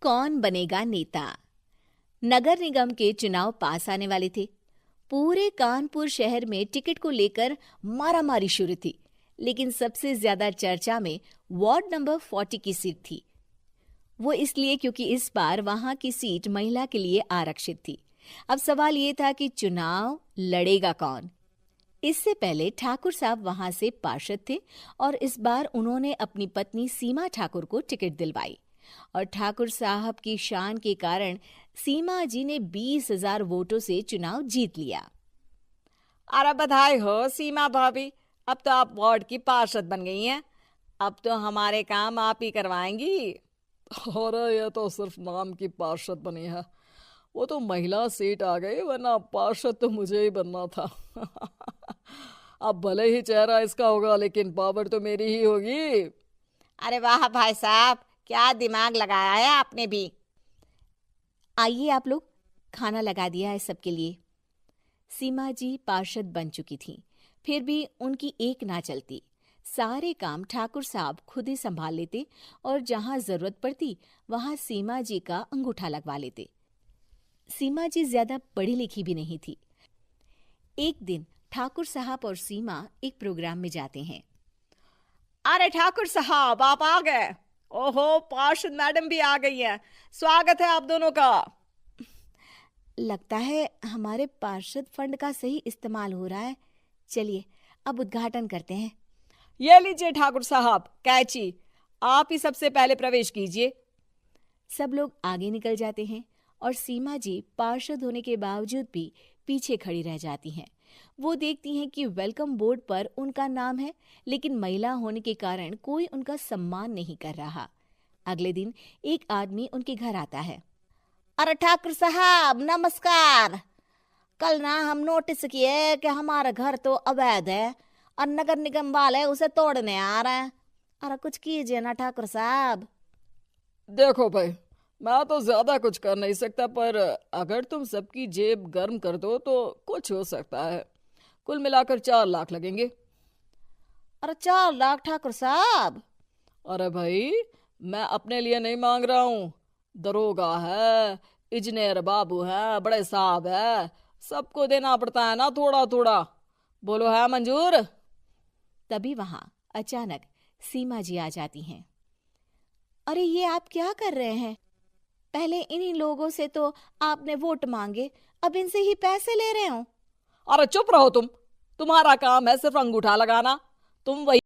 कौन बनेगा नेता। नगर निगम के चुनाव पास आने वाले थे। पूरे कानपुर शहर में टिकट को लेकर मारामारी शुरू थी, लेकिन सबसे ज्यादा चर्चा में वार्ड नंबर 40 की सीट थी। वो इसलिए क्योंकि इस बार वहां की सीट महिला के लिए आरक्षित थी। अब सवाल ये था कि चुनाव लड़ेगा कौन। इससे पहले ठाकुर साहब वहां से पार्षद थे और इस बार उन्होंने अपनी पत्नी सीमा ठाकुर को टिकट दिलवाई और ठाकुर साहब की शान के कारण सीमा जी ने 20,000 वोटों से चुनाव जीत लिया। अरे बधाई हो सीमा भाभी, अब तो आप वार्ड की पार्षद बन गई हैं। अब तो हमारे काम आप ही करवाएंगी। अरे ये तो सिर्फ नाम की पार्षद बनी है, वो तो महिला सीट आ गई, वरना पार्षद तो मुझे ही बनना था। अब भले ही चेहरा इसका होगा, लेकिन पावर तो मेरी ही होगी। अरे वाह भाई साहब, क्या दिमाग लगाया है आपने भी। आइए आप लोग, खाना लगा दिया है सबके लिए। सीमा जी पार्षद बन चुकी थीं, फिर भी उनकी एक ना चलती। सारे काम ठाकुर साहब खुद ही संभाल लेते और जहां जरूरत पड़ती वहां सीमा जी का अंगूठा लगवा लेते। सीमा जी ज्यादा पढ़ी लिखी भी नहीं थी। एक दिन ठाकुर साहब और सीमा एक प्रोग्राम में जाते हैं। अरे ठाकुर साहब, आप आ गए। ओहो, पार्षद मैडम भी आ गई हैं। स्वागत है आप दोनों का। लगता है हमारे पार्षद फंड का सही इस्तेमाल हो रहा है। चलिए अब उद्घाटन करते हैं। ये लीजिए ठाकुर साहब कैची, आप ही सबसे पहले प्रवेश कीजिए। सब लोग आगे निकल जाते हैं और सीमा जी पार्षद होने के बावजूद भी पीछे खड़ी रह जाती हैं। वो देखती हैं कि वेलकम बोर्ड पर उनका नाम है, लेकिन महिला होने के कारण कोई उनका सम्मान नहीं कर रहा। अगले दिन एक आदमी उनके घर आता है। अरे ठाकुर साहब नमस्कार। कल ना हम नोटिस किए कि हमारा घर तो अवैध है और नगर निगम वाले उसे तोड़ने आ रहे हैं। अरे कुछ कीजिए ना ठाकुर साहब। देखो भाई, मैं तो ज्यादा कुछ कर नहीं सकता, पर अगर तुम सबकी जेब गर्म कर दो तो कुछ हो सकता है। कुल मिलाकर 4 लाख लगेंगे। अरे 4 लाख ठाकुर साहब? अरे भाई, मैं अपने लिए नहीं मांग रहा हूँ। दरोगा है, इंजीनियर बाबू है, बड़े साहब है, सबको देना पड़ता है ना थोड़ा थोड़ा। बोलो है मंजूर? तभी वहां अचानक सीमा जी आ जाती हैं। अरे ये आप क्या कर रहे हैं? पहले इन्हीं लोगों से तो आपने वोट मांगे, अब इनसे ही पैसे ले रहे हो। अरे चुप रहो तुम। तुम्हारा काम है सिर्फ अंगूठा लगाना। तुम वही